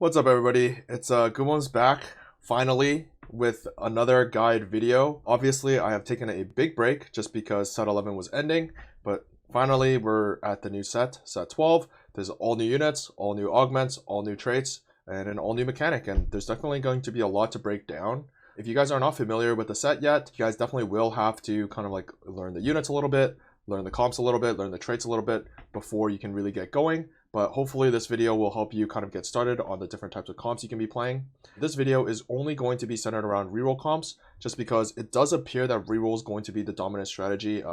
What's up, everybody? It's guubums back finally with another guide video. Obviously, I have taken a big break just because set 11 was ending, but finally we're at the new set 12. There's all new units, all new augments, all new traits, and an all new mechanic, and there's definitely going to be a lot to break down. If you guys are not familiar with the set yet, you guys definitely will have to kind of like learn the units a little bit, learn the comps a little bit, learn the traits a little bit before you can really get going. But hopefully this video will help you kind of get started on the different types of comps you can be playing. This video is only going to be centered around reroll comps, just because it does appear that reroll is going to be the dominant strategy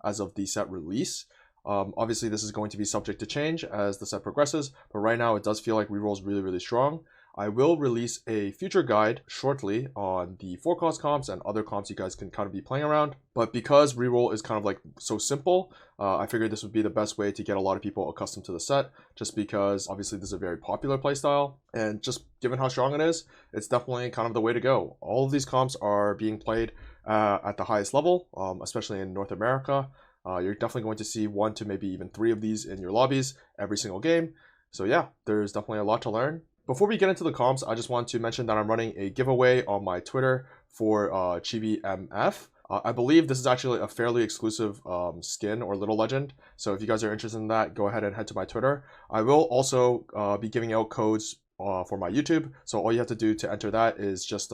as of the set release. Obviously this is going to be subject to change as the set progresses, but right now it does feel like reroll is really strong. I will release a future guide shortly on the 4-cost comps and other comps you guys can kind of be playing around. But because reroll is kind of like so simple, I figured this would be the best way to get a lot of people accustomed to the set, just because obviously this is a very popular playstyle, and just given how strong it is, it's definitely kind of the way to go. All of these comps are being played at the highest level, especially in North America. You're definitely going to see 1 to maybe even 3 of these in your lobbies every single game. So yeah, there's definitely a lot to learn. Before we get into the comps, I just want to mention that I'm running a giveaway on my Twitter for Chibi MF. I believe this is actually a fairly exclusive skin or little legend. So if you guys are interested in that, go ahead and head to my Twitter. I will also be giving out codes for my YouTube. So all you have to do to enter that is just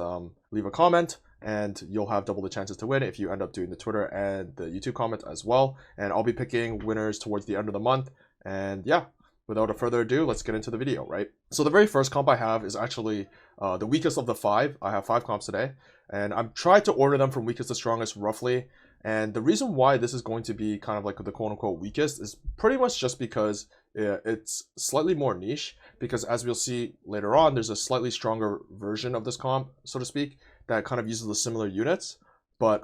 leave a comment, and you'll have double the chances to win if you end up doing the Twitter and the YouTube comment as well. And I'll be picking winners towards the end of the month. And yeah, without further ado, let's get into the video, right? So the very first comp I have is actually the weakest of the 5. I have 5 comps today, and I've tried to order them from weakest to strongest roughly. And the reason why this is going to be kind of like the quote-unquote weakest is pretty much just because it's slightly more niche, because as we'll see later on, there's a slightly stronger version of this comp, so to speak, that kind of uses the similar units, but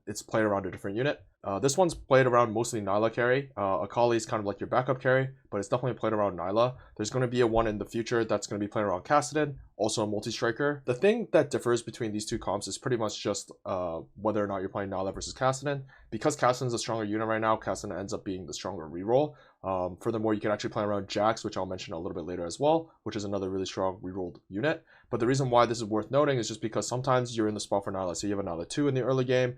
it's played around a different unit. This one's played around mostly Nilah carry. Akali is kind of like your backup carry, but it's definitely played around Nilah. There's going to be a one in the future that's going to be playing around Kassadin, also a multi-striker. The thing that differs between these two comps is pretty much just whether or not you're playing Nilah versus Kassadin. Because Kassadin's a stronger unit right now, Kassadin ends up being the stronger reroll. Furthermore, you can actually play around Jax, which I'll mention a little bit later as well, which is another really strong rerolled unit. But the reason why this is worth noting is just because sometimes you're in the spot for Nilah. Say you have a Nilah 2 in the early game.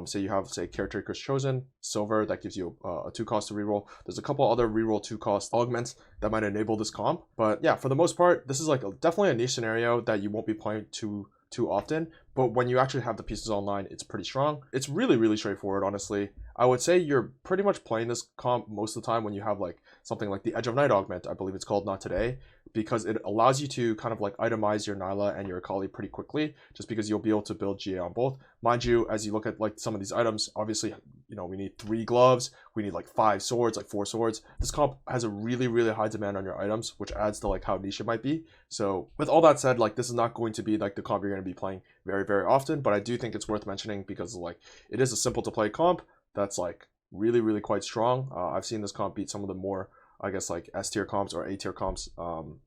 Say you have, say, Caretaker's Chosen, Silver, that gives you a 2-cost to reroll. There's a couple other reroll 2-cost augments that might enable this comp. But yeah, for the most part, this is like definitely a niche scenario that you won't be playing too often. But when you actually have the pieces online, it's pretty strong. It's really straightforward, honestly. I would say you're pretty much playing this comp most of the time when you have like something like the Edge of Night augment, I believe it's called, not today, because it allows you to kind of like itemize your Nilah and your Akali pretty quickly, just because you'll be able to build GA on both. Mind you, as you look at like some of these items, obviously, you know, we need 3 gloves, we need like 5 swords, like 4 swords. This comp has a really high demand on your items, which adds to like how niche it might be. So with all that said, like this is not going to be like the comp you're going to be playing very often, but I do think it's worth mentioning because like it is a simple to play comp that's like really quite strong. I've seen this comp beat some of the more, I guess, like S tier comps or A tier comps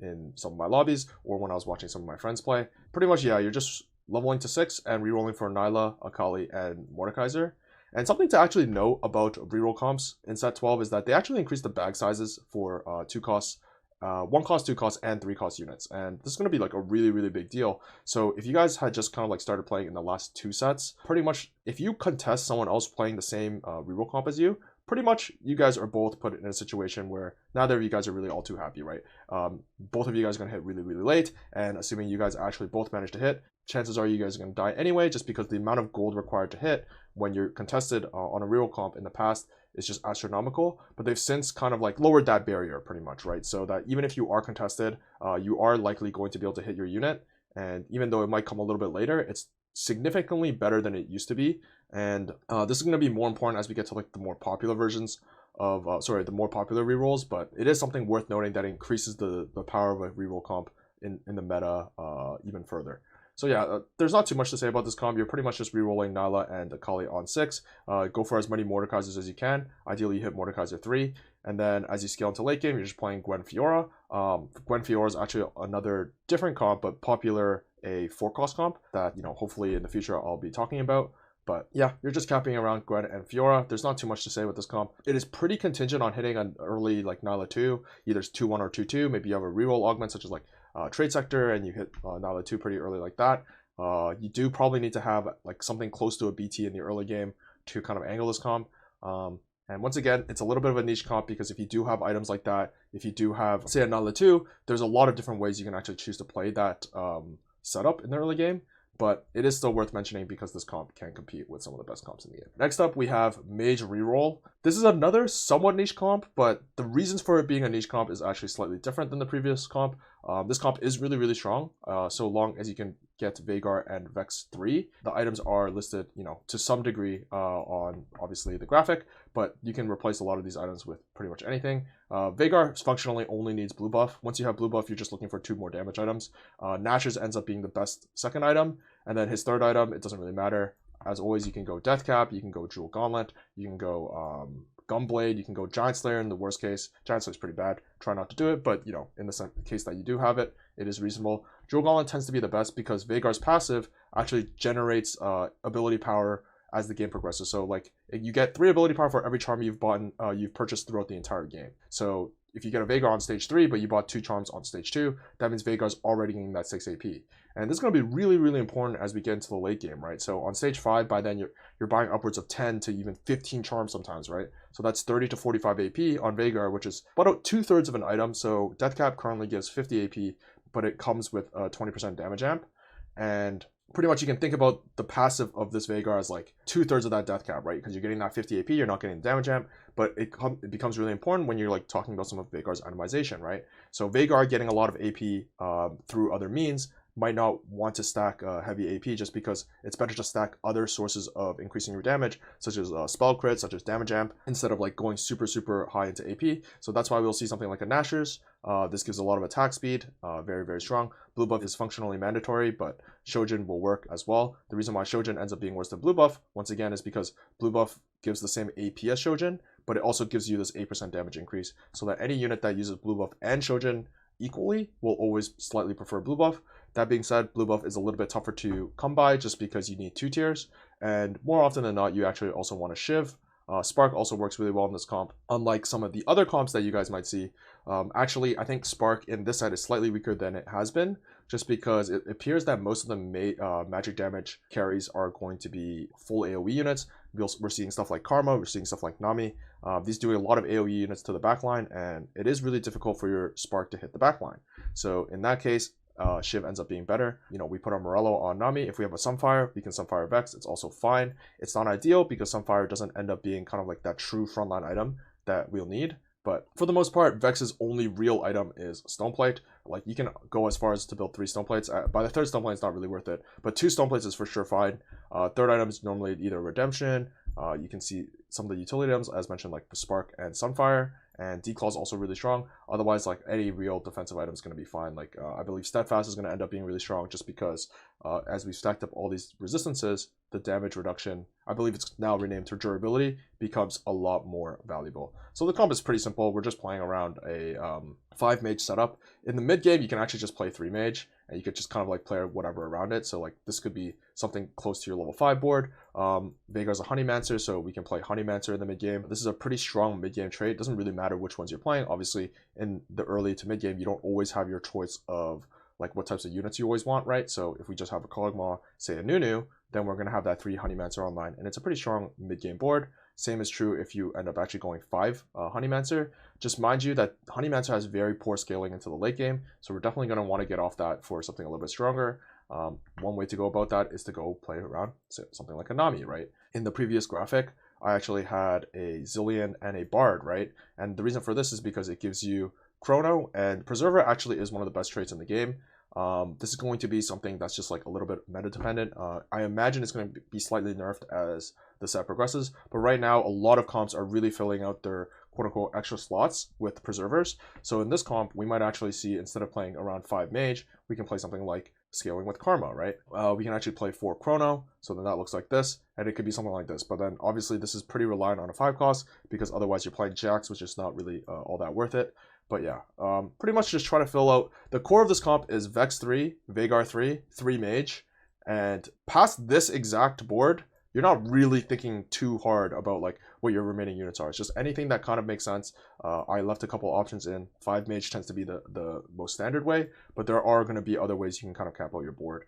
in some of my lobbies, or when I was watching some of my friends play. Pretty much, yeah, you're just leveling to 6 and rerolling for Nilah, Akali, and Mordekaiser. And something to actually note about reroll comps in set 12 is that they actually increased the bag sizes for 2 costs, 1 cost, 2 cost, and 3 cost units, and this is going to be like a really big deal. So if you guys had just kind of like started playing in the last 2 sets, pretty much if you contest someone else playing the same reroll comp as you, pretty much you guys are both put in a situation where neither of you guys are really all too happy, right? Both of you guys are going to hit really late, and assuming you guys actually both manage to hit, chances are you guys are going to die anyway, just because the amount of gold required to hit when you're contested on a reroll comp in the past is just astronomical. But they've since kind of like lowered that barrier pretty much, right? So that even if you are contested, you are likely going to be able to hit your unit, and even though it might come a little bit later, it's significantly better than it used to be. And this is going to be more important as we get to like the more popular versions of the more popular rerolls, but it is something worth noting that increases the power of a reroll comp in the meta even further. So yeah, there's not too much to say about this comp. You're pretty much just rerolling Nilah and Akali on 6. Go for as many Mordekaisers as you can. Ideally, you hit Mordekaiser 3. And then as you scale into late game, you're just playing Gwen Fiora. Gwen Fiora is actually another different comp, but popular, a 4-cost comp that, you know, hopefully in the future I'll be talking about. But yeah, you're just capping around Gwen and Fiora. There's not too much to say with this comp. It is pretty contingent on hitting an early like Nilah 2, either 2-1 or 2-2. Maybe you have a reroll augment such as like Trade Sector and you hit Nilah 2 pretty early like that, you do probably need to have like something close to a BT in the early game to kind of angle this comp. And once again, it's a little bit of a niche comp because if you do have items like that, if you do have, say, a Nilah 2, there's a lot of different ways you can actually choose to play that setup in the early game. But it is still worth mentioning because this comp can compete with some of the best comps in the game. Next up, we have Mage Reroll. This is another somewhat niche comp, but the reasons for it being a niche comp is actually slightly different than the previous comp. This comp is really, really strong, so long as you can get Veigar and Vex 3. The items are listed, to some degree on, obviously, the graphic, but you can replace a lot of these items with pretty much anything. Veigar functionally only needs blue buff. Once you have blue buff, you're just looking for 2 more damage items. Nash's ends up being the best second item, and then his third item, it doesn't really matter. As always, you can go Death Cap, you can go Jewel Gauntlet, you can go Gunblade, you can go Giant Slayer in the worst case. Giant Slayer is pretty bad. Try not to do it, but in the case that you do have it, it is reasonable. Jewel Gauntlet tends to be the best because Veigar's passive actually generates ability power as the game progresses. So like you get 3 ability power for every charm you've purchased throughout the entire game. So if you get a Veigar on stage 3, but you bought 2 charms on stage 2, that means Veigar's already getting that 6 AP. And this is going to be really, really important as we get into the late game, right? So on stage 5, by then you're buying upwards of 10 to even 15 charms sometimes, right? So that's 30 to 45 AP on Veigar, which is about 2/3 of an item. So Death Cap currently gives 50 AP, but it comes with a 20% damage amp. And pretty much you can think about the passive of this Veigar as like 2/3 of that Death Cap, right? Because you're getting that 50 AP, you're not getting the damage amp, but it becomes really important when you're like talking about some of Veigar's itemization, right? So Veigar getting a lot of AP through other means might not want to stack heavy AP just because it's better to stack other sources of increasing your damage, such as spell crit, such as damage amp, instead of like going super, super high into AP. So that's why we'll see something like a Nashor's. This gives a lot of attack speed, very, very strong. Blue buff is functionally mandatory, but Shojin will work as well. The reason why Shojin ends up being worse than blue buff, once again, is because blue buff gives the same AP as Shojin, but it also gives you this 8% damage increase, so that any unit that uses blue buff and Shojin equally will always slightly prefer blue buff. That being said, blue buff is a little bit tougher to come by just because you need 2 tiers, and more often than not, you actually also want a Shiv. Spark also works really well in this comp, unlike some of the other comps that you guys might see. Actually, I think Spark in this set is slightly weaker than it has been, just because it appears that most of the magic damage carries are going to be full AoE units. We're seeing stuff like Kog'maw, we're seeing stuff like Nami. These do a lot of AoE units to the backline, and it is really difficult for your Spark to hit the backline. So in that case, Shiv ends up being better. We put our Morello on Nami. If we have a Sunfire, we can Sunfire Vex. It's also fine. It's not ideal because Sunfire doesn't end up being kind of like that true frontline item that we'll need. But for the most part, Vex's only real item is Stoneplate. Like, you can go as far as to build 3 Stoneplates. By the 3rd Stoneplate, it's not really worth it. But 2 Stoneplates is for sure fine. 3rd item is normally either Redemption. You can see some of the utility items, as mentioned, like Spark and Sunfire. And Declaw is also really strong. Otherwise, like, any real defensive item is going to be fine. Like, I believe Steadfast is going to end up being really strong just because as we've stacked up all these resistances, the damage reduction, I believe it's now renamed to durability, becomes a lot more valuable. So the comp is pretty simple. We're just playing around a 5 mage setup. In the mid game, you can actually just play 3 mage, and you could just kind of like play whatever around it. So like this could be something close to your level 5 board. Veigar's a Honeymancer, so we can play Honeymancer in the mid game. This is a pretty strong mid game trade. It doesn't really matter which ones you're playing. Obviously, in the early to mid game, you don't always have your choice of like what types of units you always want, right? So if we just have a Kog'Maw, say a Nunu, then we're going to have that 3 Honeymancer online, and it's a pretty strong mid game board. Same is true if you end up actually going 5 Honeymancer. Just mind you that Honeymancer has very poor scaling into the late game, so we're definitely going to want to get off that for something a little bit stronger. One way to go about that is to go play around something like a Nami, right? In the previous graphic, I actually had a Zillion and a Bard, right? And the reason for this is because it gives you Chrono, and Preserver actually is one of the best traits in the game. This is going to be something that's just like a little bit meta dependent. I imagine it's going to be slightly nerfed as the set progresses, but right now a lot of comps are really filling out their quote-unquote extra slots with preservers. So in this comp, we might actually see, instead of playing around 5 mage, we can play something like scaling with Karma, right? We can actually play 4 Chrono, so then that looks like this, and it could be something like this. But then obviously this is pretty reliant on a 5 cost, because otherwise you're playing Jax, which is not really all that worth it. But yeah, pretty much just try to fill out. The core of this comp is Vex 3, Veigar 3, 3 Mage, and past this exact board, you're not really thinking too hard about like what your remaining units are. It's just anything that kind of makes sense. I left a couple options in. 5 mage tends to be the most standard way, but there are going to be other ways you can kind of cap out your board,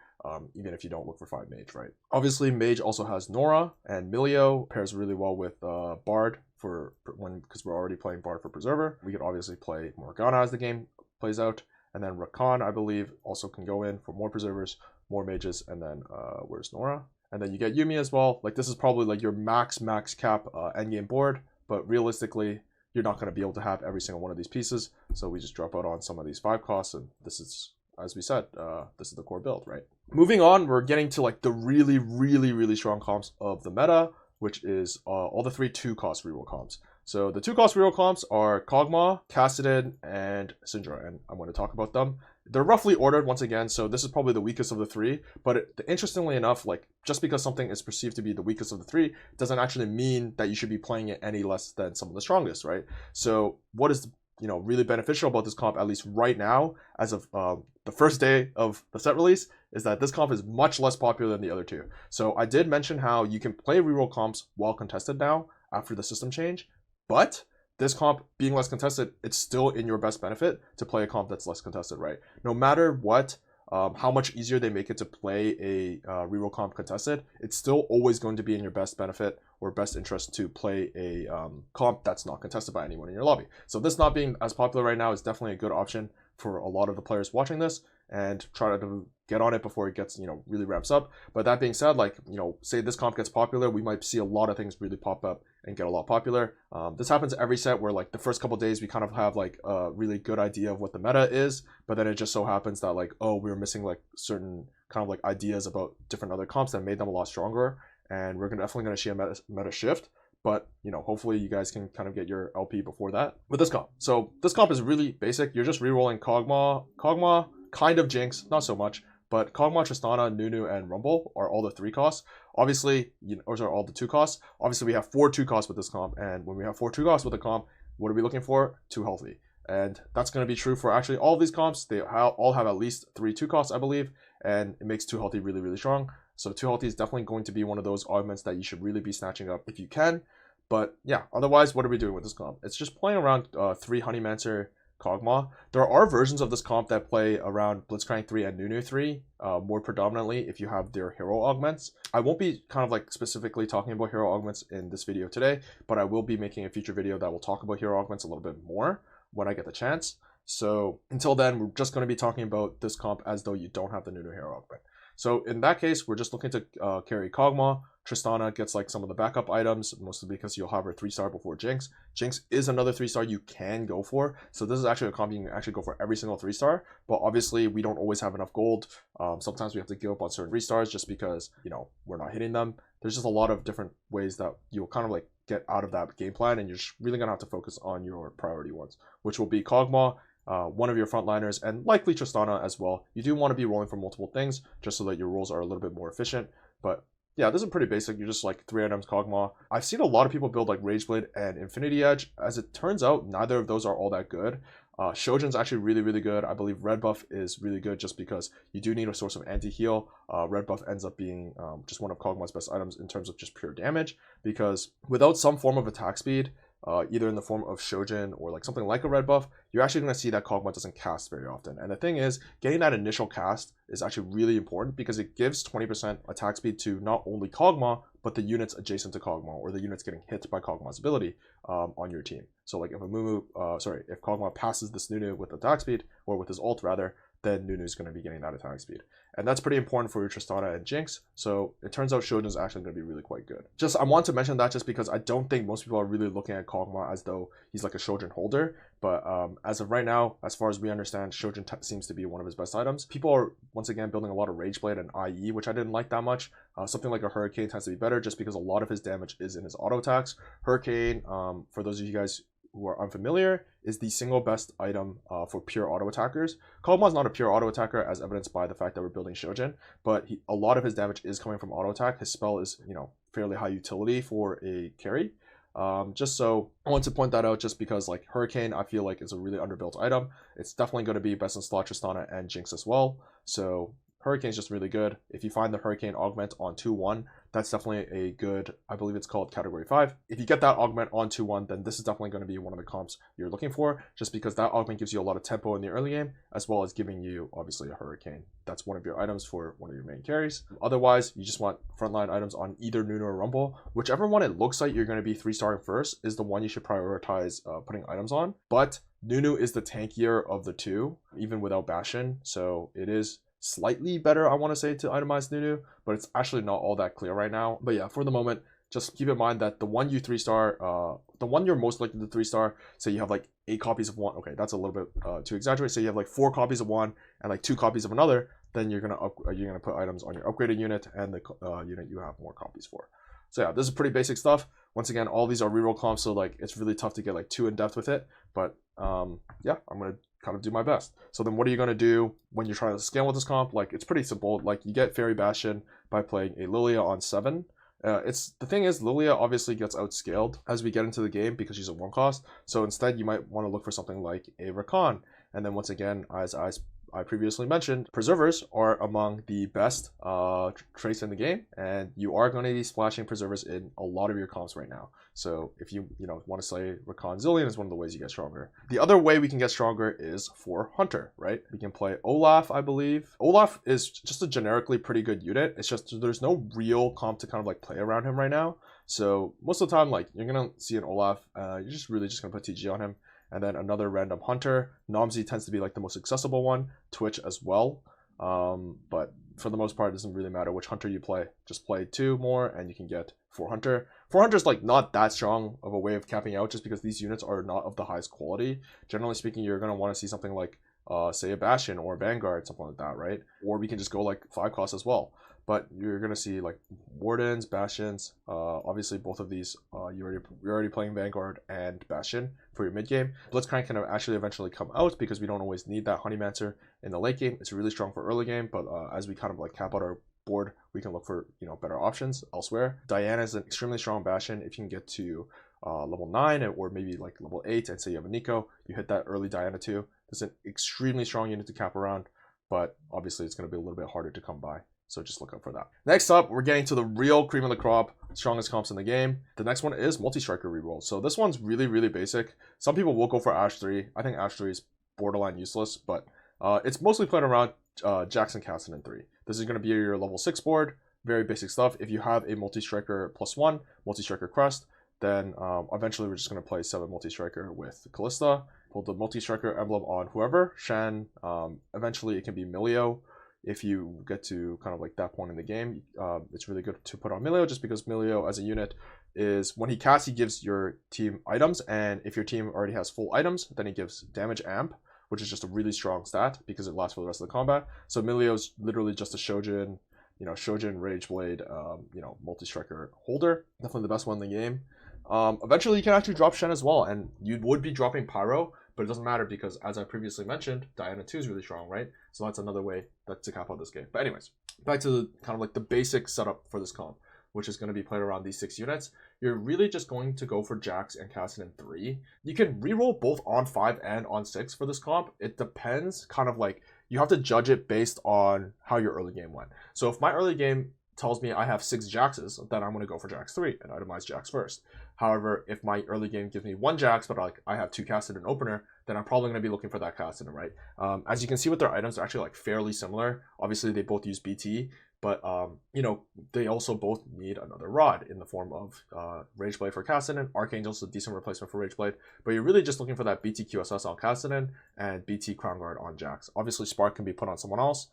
even if you don't look for 5 mage, right? Obviously, mage also has Nora, and Milio pairs really well with Bard because we're already playing Bard for Preserver. We could obviously play Morgana as the game plays out, and then Rakan, I believe, also can go in for more Preservers, more mages, and then where's Nora? And then you get Yuumi as well. Like, this is probably like your max cap endgame board, but realistically, you're not going to be able to have every single one of these pieces. So we just drop out on some of these 5 costs, and this is, as we said, this is the core build, right? Moving on, we're getting to like the really strong comps of the meta, which is all the 3 2-cost reroll comps. So the 2-cost reroll comps are Kog'Maw, Kassadin, and Syndra, and I'm going to talk about them. They're roughly ordered once again, so this is probably the weakest of the 3, but interestingly enough, like, just because something is perceived to be the weakest of the 3 doesn't actually mean that you should be playing it any less than some of the strongest, right? So what is, really beneficial about this comp, at least right now, as of the first day of the set release, is that this comp is much less popular than the other 2. So I did mention how you can play reroll comps while contested now after the system change, but this comp being less contested, it's still in your best benefit to play a comp that's less contested, right? No matter what, how much easier they make it to play a reroll comp contested, it's still always going to be in your best benefit or best interest to play a comp that's not contested by anyone in your lobby. So this not being as popular right now is definitely a good option for a lot of the players watching this, and try to get on it before it gets, really ramps up. But that being said, like, say this comp gets popular, we might see a lot of things really pop up and get a lot popular. This happens every set where like the first couple days we kind of have like a really good idea of what the meta is, but then it just so happens that like, oh, we were missing like certain kind of like ideas about different other comps that made them a lot stronger, and we're definitely going to see a meta shift. But, hopefully you guys can kind of get your LP before that with this comp. So this comp is really basic. You're just rerolling Kog'Maw, kind of Jinx, not so much, but Kog'Maw, Tristana, Nunu, and Rumble are all the 3 costs. Obviously, or sorry, all the 2 costs. Obviously, we have 4 2 costs with this comp, and when we have 4 2 costs with a comp, what are we looking for? 2 healthy. And that's going to be true for actually all of these comps. They all have at least 3 2 costs, I believe, and it makes 2 healthy really strong. So 2 healthy is definitely going to be one of those augments that you should really be snatching up if you can. But yeah, otherwise, what are we doing with this comp? It's just playing around 3 Honeymancer Kog'Maw. There are versions of this comp that play around Blitzcrank 3 and Nunu 3, more predominantly if you have their hero augments. I won't be kind of like specifically talking about hero augments in this video today, but I will be making a future video that will talk about hero augments a little bit more when I get the chance. So until then, we're just going to be talking about this comp as though you don't have the Nunu hero augment. So in that case, we're just looking to carry Kog'Maw. Tristana gets like some of the backup items, mostly because you'll have her 3-star before Jinx. Jinx is another 3-star you can go for. So this is actually a comp you can actually go for every single 3-star. But obviously, we don't always have enough gold. Sometimes we have to give up on certain 3-stars just because, we're not hitting them. There's just a lot of different ways that you'll kind of like get out of that game plan, and you're just really going to have to focus on your priority ones, which will be Kog'Maw, one of your frontliners, and likely Tristana as well. You do want to be rolling for multiple things just so that your rolls are a little bit more efficient. But yeah, this is pretty basic. You're just like 3 items Kog'Maw. I've seen a lot of people build like Rageblade and Infinity Edge. As it turns out, neither of those are all that good. Shojin's actually really good. I believe Red Buff is really good just because you do need a source of anti-heal. Red Buff ends up being just one of Kog'Maw's best items in terms of just pure damage, because without some form of attack speed, either in the form of Shojin or like something like a red buff, you're actually going to see that Kog'Maw doesn't cast very often. And the thing is, getting that initial cast is actually really important because it gives 20% attack speed to not only Kog'Maw, but the units adjacent to Kog'Maw, or the units getting hit by Kog'Maw's ability on your team. So like if if Kog'Maw passes this Nunu with attack speed, or with his ult rather, then Nunu's going to be getting that attack speed. And that's pretty important for your Tristana and Jinx. So it turns out Shojin's actually going to be really quite good. I want to mention that just because I don't think most people are really looking at Kog'Maw as though he's like a Shojin holder. But as of right now, as far as we understand, Shojin seems to be one of his best items. People are, once again, building a lot of Rageblade and IE, which I didn't like that much. Something like a Hurricane tends to be better just because a lot of his damage is in his auto attacks. Hurricane, for those of you guys who are unfamiliar, is the single best item for pure auto attackers. Kog'Maw is not a pure auto attacker, as evidenced by the fact that we're building Shojin, but a lot of his damage is coming from auto attack. His spell is, fairly high utility for a carry. Just so I want to point that out, just because like Hurricane, I feel like is a really underbuilt item. It's definitely going to be best in slot Tristana and Jinx as well. So Hurricane's just really good. If you find the Hurricane augment on 2-1, that's definitely a good, I believe it's called category 5. If you get that augment on 2-1, then this is definitely going to be one of the comps you're looking for, just because that augment gives you a lot of tempo in the early game, as well as giving you obviously a hurricane. That's one of your items for one of your main carries. Otherwise, you just want frontline items on either Nunu or Rumble. Whichever one it looks like you're going to be 3-starring first is the one you should prioritize putting items on. But Nunu is the tankier of the two, even without Bastion, so it is slightly better, I want to say, to itemize Nunu, but it's actually not all that clear right now. But yeah, for the moment, just keep in mind that the one you 3-star, the one you're most likely to 3-star, say you have like 8 copies of one. Okay, that's a little bit too exaggerated. So you have like 4 copies of one and like 2 copies of another. Then you're gonna put items on your upgraded unit and the unit you have more copies for. So yeah, this is pretty basic stuff. Once again, all these are reroll comps, so like it's really tough to get like too in depth with it. But yeah, I'm gonna kind of do my best. So then what are you going to do when you're trying to scale with this comp? Like, it's pretty simple. Like, you get Fairy Bastion by playing a Lilia on 7. The thing is, Lilia obviously gets outscaled as we get into the game because she's a 1 cost. So instead, you might want to look for something like a Rakan. And then once again, as I previously mentioned, preservers are among the best traits in the game, and you are going to be splashing preservers in a lot of your comps right now. So if you want to say Rakan Zillion is one of the ways you get stronger. The other way we can get stronger is for Hunter, right? We can play Olaf, I believe. Olaf is just a generically pretty good unit. It's just there's no real comp to kind of like play around him right now. So most of the time, like, you're gonna see an Olaf, you're just really just gonna put TG on him. And then another random Hunter. Nomsy tends to be like the most accessible one. Twitch as well. But for the most part, it doesn't really matter which Hunter you play. Just play 2 more and you can get 4 Hunter. 4 Hunter is like not that strong of a way of capping out, just because these units are not of the highest quality. Generally speaking, you're going to want to see something like say a Bastion or a Vanguard, something like that, right? Or we can just go like 5 cost as well. But you're going to see like Wardens, Bastions. Obviously, both of these, you're already playing Vanguard and Bastion for your mid game. Blitzcrank can actually eventually come out because we don't always need that Honeymancer in the late game. It's really strong for early game, but as we kind of like cap out our board, we can look for better options elsewhere. Diana is an extremely strong Bastion. If you can get to level 9 or maybe like level 8, and say you have a Nico, you hit that early Diana too. It's an extremely strong unit to cap around, but obviously it's going to be a little bit harder to come by. So just look out for that. Next up, we're getting to the real cream of the crop, strongest comps in the game. The next one is Multistriker Reroll. So this one's really, really basic. Some people will go for Ashe 3. I think Ashe 3 is borderline useless, but it's mostly played around Jackson Cassidy 3. This is going to be your level 6 board. Very basic stuff. If you have a Multistriker +1, Multistriker Crest, then eventually we're just going to play 7 Multistriker with Kalista. Pull the Multistriker emblem on whoever. Shen. Eventually it can be Milio. If you get to kind of like that point in the game, it's really good to put on Milio, just because Milio as a unit is, when he casts, he gives your team items, and if your team already has full items, then he gives damage amp, which is just a really strong stat because it lasts for the rest of the combat. So Milio's literally just a Shojin, Shojin Rageblade, Multistriker holder. Definitely the best one in the game. Eventually you can actually drop Shen as well, and you would be dropping Pyro, but it doesn't matter because, as I previously mentioned, Diana 2 is really strong, right? So that's another way to cap out this game. But anyways, back to the kind of like the basic setup for this comp, which is going to be played around these 6 units. You're really just going to go for Jax and Cassidy 3. You can reroll both on 5 and on 6 for this comp. It depends, kind of like, you have to judge it based on how your early game went. So if my early game tells me I have 6 Jaxes, then I'm going to go for Jax 3 and itemize Jax first. However, if my early game gives me 1 Jax, but like I have 2 Cassidy and opener, then I'm probably going to be looking for that Cassidy, right? As you can see with their items, they're actually like fairly similar. Obviously, they both use BT, but they also both need another rod in the form of Rageblade for Cassidy. Archangel's a decent replacement for Rageblade, but you're really just looking for that BT QSS on Cassidy and BT Crown Guard on Jax. Obviously, Spark can be put on someone else.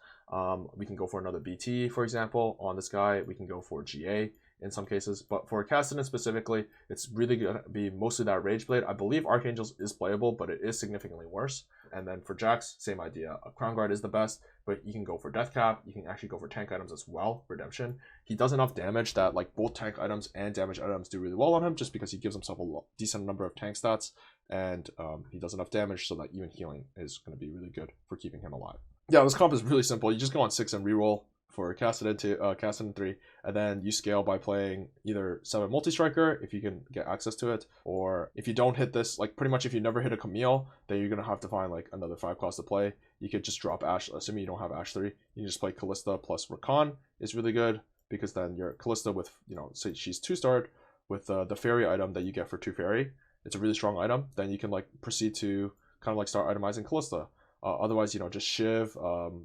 We can go for another BT, for example, on this guy. We can go for GA in some cases, but for Cassidy specifically, it's really going to be mostly that Rageblade. I believe Archangel's is playable, but it is significantly worse. And then for Jax, same idea. A Crown Guard is the best, but you can go for Death Cap. You can actually go for tank items as well, Redemption. He does enough damage that like both tank items and damage items do really well on him, just because he gives himself a decent number of tank stats, and he does enough damage so that even healing is going to be really good for keeping him alive. Yeah, this comp is really simple. You just go on 6 and reroll for Cassidy 3, and then you scale by playing either 7 Multistriker if you can get access to it, or if you don't hit this, like pretty much if you never hit a Camille, then you're gonna have to find like another 5 cost to play. You could just drop Ashe, assuming you don't have Ashe 3. You can just play Kalista plus Rakan is really good. because then your Callista with, say she's 2-starred with the fairy item that you get for 2 fairy. It's a really strong item. Then you can like proceed to kind of like start itemizing Callista. Otherwise, just Shiv,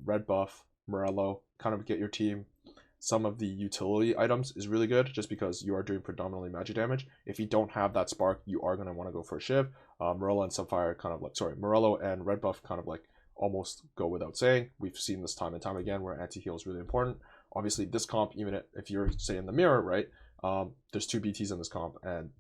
red buff, Morello, kind of get your team. Some of the utility items is really good just because you are doing predominantly magic damage. If you don't have that spark, you are going to want to go for a Shiv. Morello and Sunfire kind of like, Morello and red buff kind of like almost go without saying. We've seen this time and time again where anti-heal is really important. Obviously, this comp, even if you're, say, in the mirror, right, there's 2 BTs in this comp, and,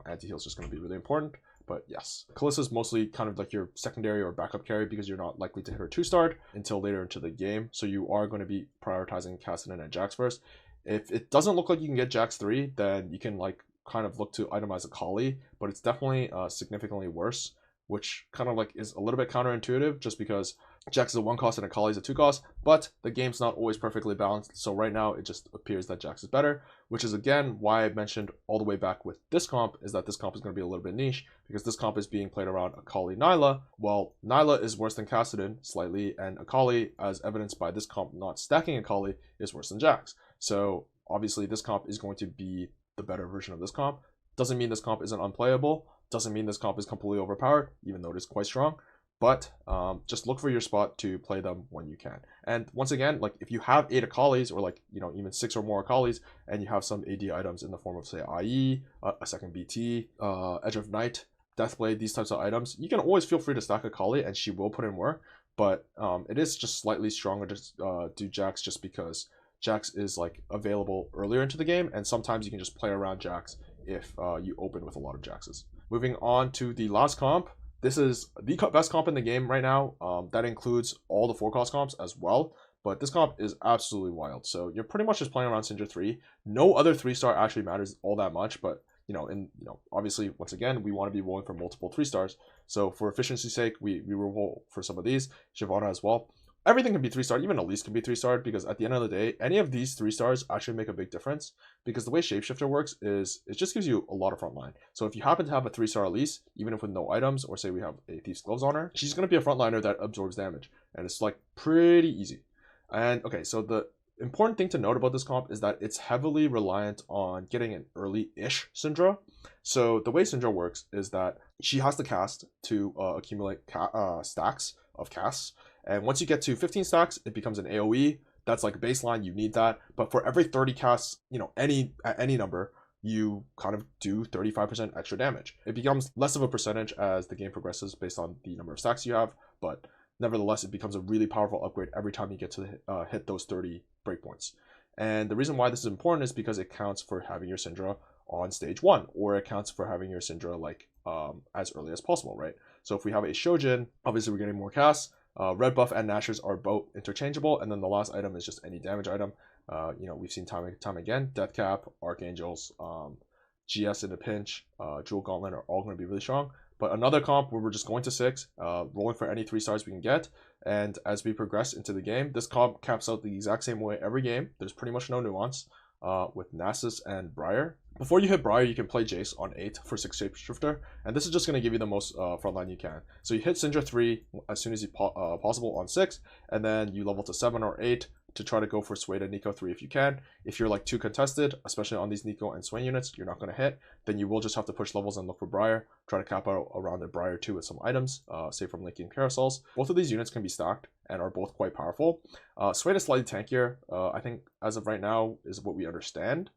anti-heal is just going to be really important. But yes, Callista's mostly kind of like your secondary or backup carry because you're not likely to hit her 2-starred until later into the game. So you are going to be prioritizing Kassadin and Jax first. If it doesn't look like you can get Jax 3, then you can like kind of look to itemize a Kali, but it's definitely significantly worse, which kind of like is a little bit counterintuitive just because Jax is a 1 cost and a Kali is a 2 cost, but the game's not always perfectly balanced. So right now it just appears that Jax is better, which is again why I mentioned all the way back with this comp is that this comp is going to be a little bit niche because this comp is being played around Akali Nilah. Well, Nilah is worse than Kassadin slightly, and Akali, as evidenced by this comp not stacking Akali, is worse than Jax. So obviously this comp is going to be the better version of this comp. Doesn't mean this comp isn't unplayable. Doesn't mean this comp is completely overpowered, even though it is quite strong. But just look for your spot to play them when you can. And once again, like if you have 8 Akalis or like, even 6 or more Akalis and you have some AD items in the form of say IE, a second BT, Edge of Night, Deathblade, these types of items, you can always feel free to stack Akali and she will put in work. But it is just slightly stronger to do Jax just because Jax is like available earlier into the game, and sometimes you can just play around Jax if you open with a lot of Jaxes. Moving on to the last comp. This is the best comp in the game right now. That includes all the 4-cost comps as well. But this comp is absolutely wild. So you're pretty much just playing around Syndra 3. No other 3-star actually matters all that much. But, obviously, once again, we want to be rolling for multiple 3-stars. So for efficiency's sake, we roll for some of these. Shyvana as well. Everything can be 3-starred, even Elise can be 3-starred, because at the end of the day, any of these 3-stars actually make a big difference. Because the way Shapeshifter works is it just gives you a lot of frontline. So if you happen to have a 3-star Elise, even if with no items, or say we have a Thief's Gloves on her, she's going to be a frontliner that absorbs damage. And it's like pretty easy. And okay, so the important thing to note about this comp is that it's heavily reliant on getting an early-ish Syndra. So the way Syndra works is that she has to cast to accumulate stacks of casts. And once you get to 15 stacks, it becomes an AoE. That's like baseline, you need that. But for every 30 casts, at any number, you kind of do 35% extra damage. It becomes less of a percentage as the game progresses based on the number of stacks you have, but nevertheless, it becomes a really powerful upgrade every time you get to hit those 30 breakpoints. And the reason why this is important is because it counts for having your Syndra on stage 1, or it counts for having your Syndra like as early as possible, right? So if we have a Shojin, obviously we're getting more casts. Red buff and Nashers are both interchangeable, and then the last item is just any damage item. We've seen time and time again, Death Cap, Archangels, GS in a pinch, Jewel Gauntlet are all going to be really strong. But another comp where we're just going to 6, rolling for any 3-stars we can get, and as we progress into the game, this comp caps out the exact same way every game. There's pretty much no nuance with Nasus and Briar. Before you hit Briar, you can play Jace on 8 for 6 Shapeshifter, and this is just going to give you the most frontline you can. So you hit Syndra 3 as soon as you possible on 6, and then you level to 7 or 8 to try to go for Sway to Nico 3 if you can. If you're like too contested, especially on these Nico and Sway units, you're not going to hit, then you will just have to push levels and look for Briar, try to cap out around the Briar 2 with some items, say from linking Parasols. Both of these units can be stacked and are both quite powerful. Sway is slightly tankier, I think as of right now is what we understand.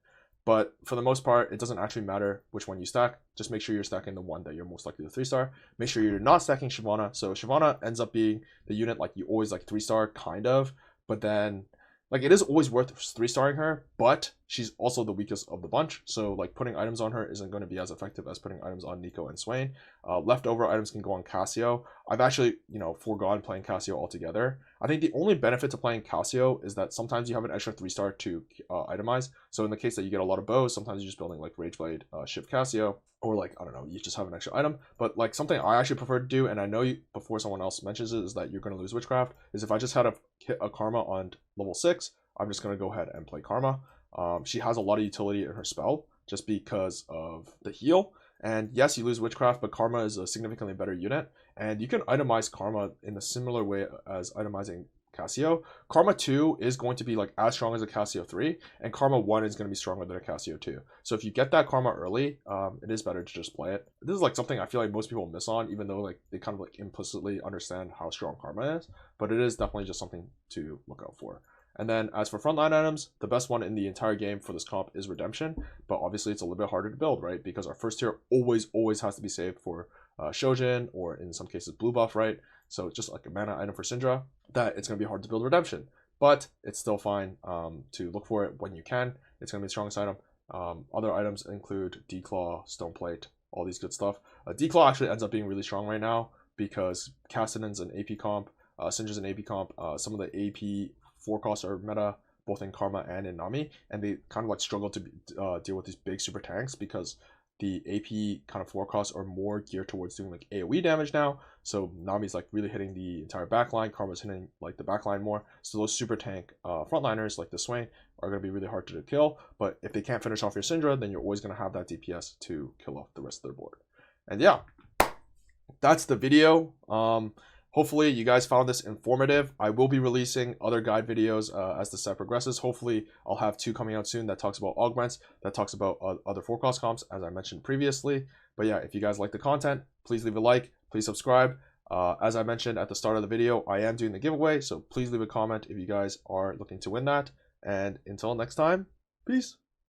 But for the most part, it doesn't actually matter which one you stack. Just make sure you're stacking the one that you're most likely to 3-star. Make sure you're not stacking Shyvana. So Shyvana ends up being the unit like you always like 3-star, kind of. But then, like, it is always worth 3-starring her, but she's also the weakest of the bunch. So, like, putting items on her isn't going to be as effective as putting items on Nico and Swain. Leftover items can go on Cassio. I've actually, foregone playing Cassio altogether. I think the only benefit to playing Cassio is that sometimes you have an extra 3-star to itemize. So in the case that you get a lot of bows, sometimes you're just building like Rageblade, Shiv Cassio, or like, I don't know, you just have an extra item. But like something I actually prefer to do, and I know before someone else mentions it, is that you're going to lose Witchcraft, is if I just had to hit a Karma on level 6, I'm just going to go ahead and play Karma. She has a lot of utility in her spell just because of the heal. And yes, you lose Witchcraft, but Karma is a significantly better unit. And you can itemize Karma in a similar way as itemizing Cassio. Karma 2 is going to be like as strong as a Cassio 3, and Karma 1 is going to be stronger than a Cassio 2. So if you get that Karma early, it is better to just play it. This is like something I feel like most people miss on, even though like they kind of like implicitly understand how strong Karma is, but it is definitely just something to look out for. And then as for frontline items, the best one in the entire game for this comp is Redemption, but obviously it's a little bit harder to build, right? Because our first tier always has to be saved for Shojin, or in some cases blue buff, right? So it's just like a mana item for Syndra, that it's going to be hard to build Redemption. But it's still fine to look for it when you can. It's going to be the strongest item. Other items include Declaw, Stoneplate, all these good stuff. Declaw actually ends up being really strong right now because Kassadin's an AP comp, Syndra's an AP comp, some of the AP 4 costs are meta, both in Karma and in Nami, and they kind of like struggle to deal with these big super tanks because the AP kind of 4 costs are more geared towards doing like AoE damage now. So Nami's like really hitting the entire backline, Karma's hitting like the backline more. So those super tank frontliners like the Swain are going to be really hard to kill. But if they can't finish off your Syndra, then you're always going to have that DPS to kill off the rest of their board. And yeah, that's the video. Hopefully you guys found this informative. I will be releasing other guide videos as the set progresses. Hopefully I'll have 2 coming out soon that talks about augments, that talks about other 4 cost comps, as I mentioned previously. But yeah, if you guys like the content, please leave a like, please subscribe. As I mentioned at the start of the video, I am doing the giveaway, so please leave a comment if you guys are looking to win that. And until next time, peace.